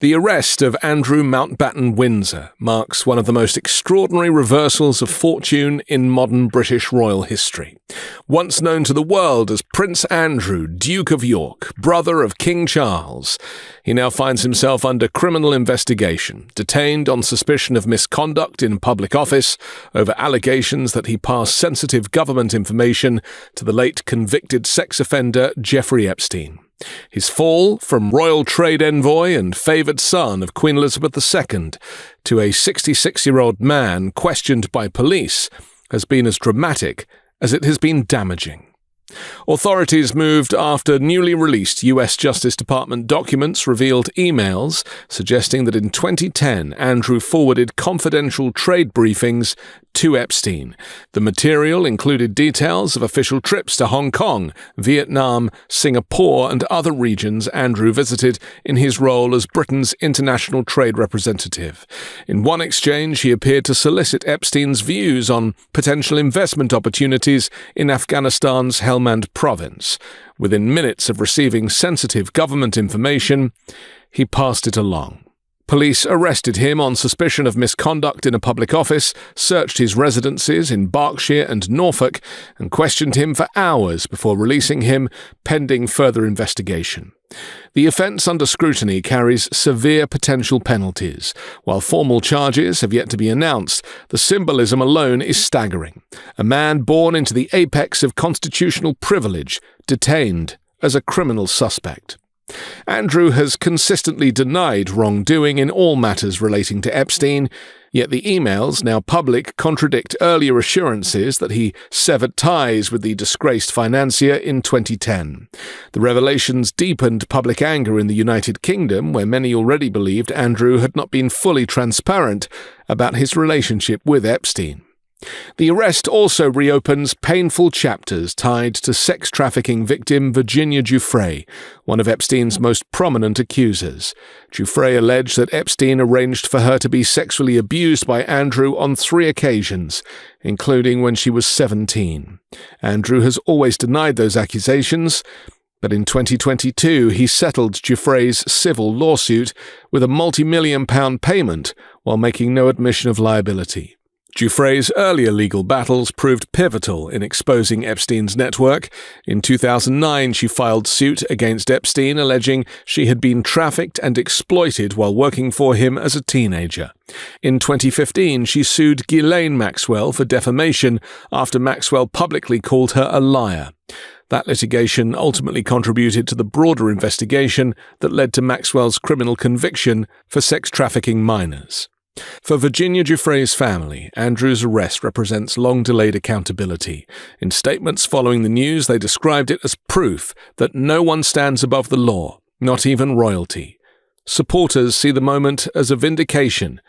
The arrest of Andrew Mountbatten-Windsor marks one of the most extraordinary reversals of fortune in modern British royal history. Once known to the world as Prince Andrew, Duke of York, brother of King Charles, he now finds himself under criminal investigation, detained on suspicion of misconduct in public office over allegations that he passed sensitive government information to the late convicted sex offender Jeffrey Epstein. His fall from royal trade envoy and favoured son of Queen Elizabeth II to a 66-year-old man questioned by police has been as dramatic as it has been damaging. Authorities moved after newly released US Justice Department documents revealed emails suggesting that in 2010 Andrew forwarded confidential trade briefings to Epstein. The material included details of official trips to Hong Kong, Vietnam, Singapore, and other regions Andrew visited in his role as Britain's international trade representative. In one exchange, he appeared to solicit Epstein's views on potential investment opportunities in Afghanistan's Helmand province. Within minutes of receiving sensitive government information, he passed it along. Police arrested him on suspicion of misconduct in a public office, searched his residences in Berkshire and Norfolk, and questioned him for hours before releasing him, pending further investigation. The offence under scrutiny carries severe potential penalties. While formal charges have yet to be announced, the symbolism alone is staggering. A man born into the apex of constitutional privilege, detained as a criminal suspect. Andrew has consistently denied wrongdoing in all matters relating to Epstein, yet the emails, now public, contradict earlier assurances that he severed ties with the disgraced financier in 2010. The revelations deepened public anger in the United Kingdom, where many already believed Andrew had not been fully transparent about his relationship with Epstein. The arrest also reopens painful chapters tied to sex trafficking victim Virginia Giuffre, one of Epstein's most prominent accusers. Giuffre alleged that Epstein arranged for her to be sexually abused by Andrew on 3 occasions, including when she was 17. Andrew has always denied those accusations, but in 2022 he settled Giuffre's civil lawsuit with a multi-million-pound payment while making no admission of liability. Giuffre's earlier legal battles proved pivotal in exposing Epstein's network. In 2009, she filed suit against Epstein, alleging she had been trafficked and exploited while working for him as a teenager. In 2015, she sued Ghislaine Maxwell for defamation after Maxwell publicly called her a liar. That litigation ultimately contributed to the broader investigation that led to Maxwell's criminal conviction for sex trafficking minors. For Virginia Giuffre's family, Andrew's arrest represents long-delayed accountability. In statements following the news, they described it as proof that no one stands above the law, not even royalty. Supporters see the moment as a vindication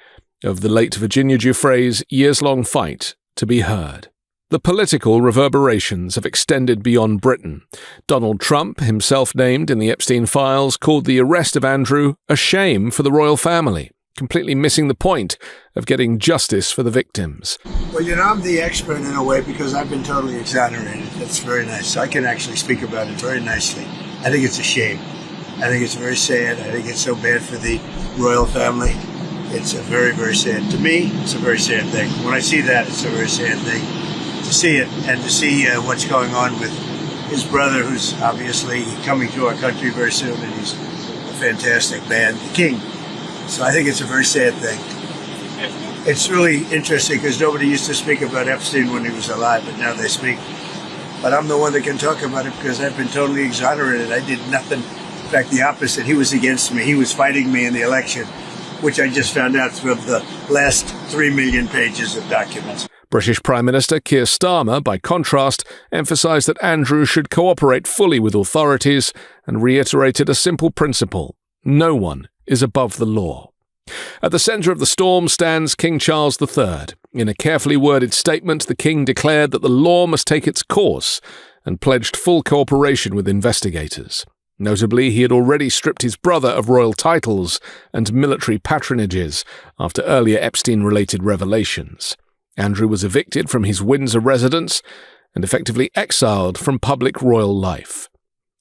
of the late Virginia Giuffre's years-long fight to be heard. The political reverberations have extended beyond Britain. Donald Trump, himself named in the Epstein files, called the arrest of Andrew a shame for the royal family, completely missing the point of getting justice for the victims. Well, I'm the expert in a way because I've been totally exonerated. That's very nice. I can actually speak about it very nicely. I think it's a shame. I think it's very sad. I think it's so bad for the royal family. It's a very, very sad. To me, it's a very sad thing. When I see that, it's a very sad thing to see it and to see what's going on with his brother, who's obviously coming to our country very soon, and he's a fantastic man, the king. So I think it's a very sad thing. It's really interesting because nobody used to speak about Epstein when he was alive, but now they speak. But I'm the one that can talk about it because I've been totally exonerated. I did nothing. In fact, the opposite. He was against me. He was fighting me in the election, which I just found out through the last 3 million pages of documents. British Prime Minister Keir Starmer, by contrast, emphasised that Andrew should cooperate fully with authorities and reiterated a simple principle: no one is above the law. At the centre of the storm stands King Charles III. In a carefully worded statement, the King declared that the law must take its course and pledged full cooperation with investigators. Notably, he had already stripped his brother of royal titles and military patronages after earlier Epstein-related revelations. Andrew was evicted from his Windsor residence and effectively exiled from public royal life.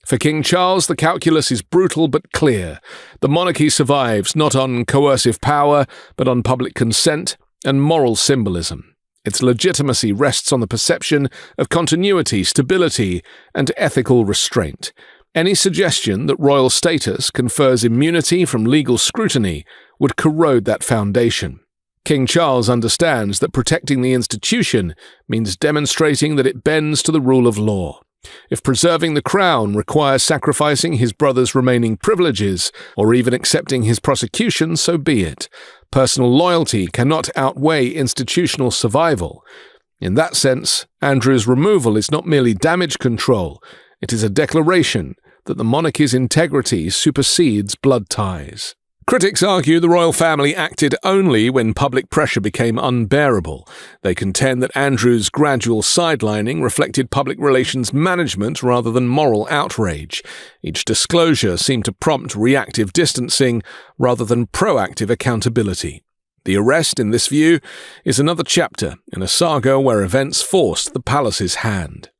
For King Charles, the calculus is brutal but clear. The monarchy survives not on coercive power, but on public consent and moral symbolism. Its legitimacy rests on the perception of continuity, stability, and ethical restraint. Any suggestion that royal status confers immunity from legal scrutiny would corrode that foundation. King Charles understands that protecting the institution means demonstrating that it bends to the rule of law. If preserving the crown requires sacrificing his brother's remaining privileges, or even accepting his prosecution, so be it. Personal loyalty cannot outweigh institutional survival. In that sense, Andrew's removal is not merely damage control, it is a declaration that the monarchy's integrity supersedes blood ties. Critics argue the royal family acted only when public pressure became unbearable. They contend that Andrew's gradual sidelining reflected public relations management rather than moral outrage. Each disclosure seemed to prompt reactive distancing rather than proactive accountability. The arrest, in this view, is another chapter in a saga where events forced the palace's hand.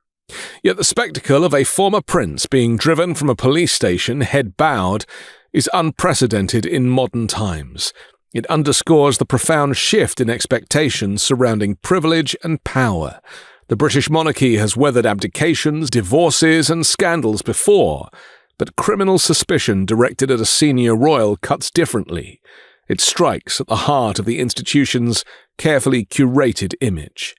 Yet the spectacle of a former prince being driven from a police station, head bowed, is unprecedented in modern times. It underscores the profound shift in expectations surrounding privilege and power. The British monarchy has weathered abdications, divorces, and scandals before, but criminal suspicion directed at a senior royal cuts differently. It strikes at the heart of the institution's carefully curated image.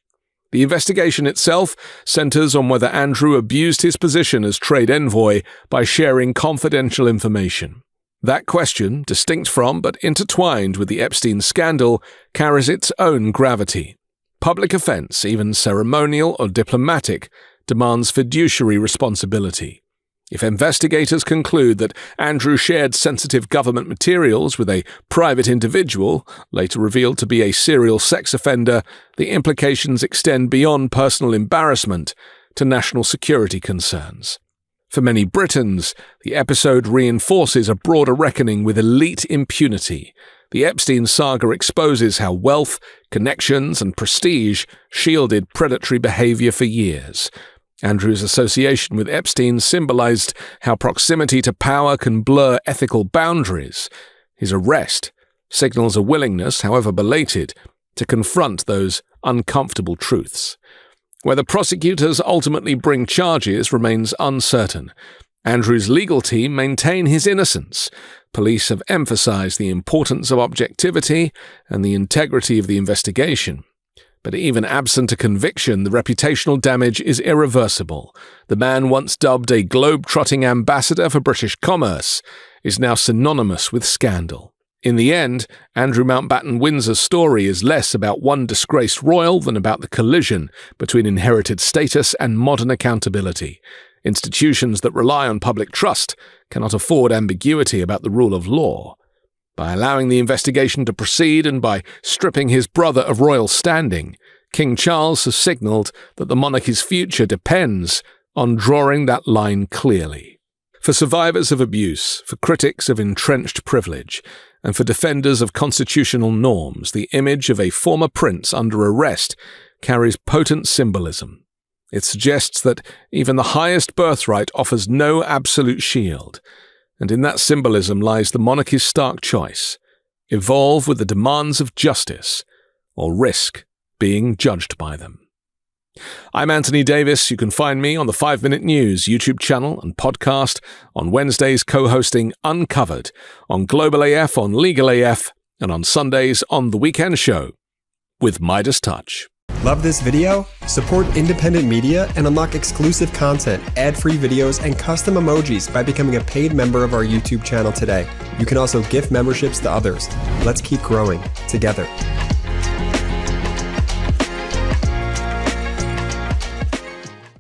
The investigation itself centers on whether Andrew abused his position as trade envoy by sharing confidential information. That question, distinct from but intertwined with the Epstein scandal, carries its own gravity. Public offense, even ceremonial or diplomatic, demands fiduciary responsibility. If investigators conclude that Andrew shared sensitive government materials with a private individual, later revealed to be a serial sex offender, the implications extend beyond personal embarrassment to national security concerns. For many Britons, the episode reinforces a broader reckoning with elite impunity. The Epstein saga exposes how wealth, connections, and prestige shielded predatory behavior for years. Andrew's association with Epstein symbolized how proximity to power can blur ethical boundaries. His arrest signals a willingness, however belated, to confront those uncomfortable truths. Whether prosecutors ultimately bring charges remains uncertain. Andrew's legal team maintain his innocence. Police have emphasized the importance of objectivity and the integrity of the investigation. But even absent a conviction, the reputational damage is irreversible. The man once dubbed a globe-trotting ambassador for British commerce is now synonymous with scandal. In the end, Andrew Mountbatten-Windsor's story is less about one disgraced royal than about the collision between inherited status and modern accountability. Institutions that rely on public trust cannot afford ambiguity about the rule of law. By allowing the investigation to proceed and by stripping his brother of royal standing, King Charles has signalled that the monarchy's future depends on drawing that line clearly. For survivors of abuse, for critics of entrenched privilege, and for defenders of constitutional norms, the image of a former prince under arrest carries potent symbolism. It suggests that even the highest birthright offers no absolute shield, and in that symbolism lies the monarchy's stark choice: evolve with the demands of justice, or risk being judged by them. I'm Anthony Davis. You can find me on the 5 Minute News YouTube channel and podcast, on Wednesdays co-hosting Uncovered, on Global AF, on Legal AF, and on Sundays on The Weekend Show with MeidasTouch. Love this video? Support independent media and unlock exclusive content, ad-free videos, and custom emojis by becoming a paid member of our YouTube channel today. You can also gift memberships to others. Let's keep growing together.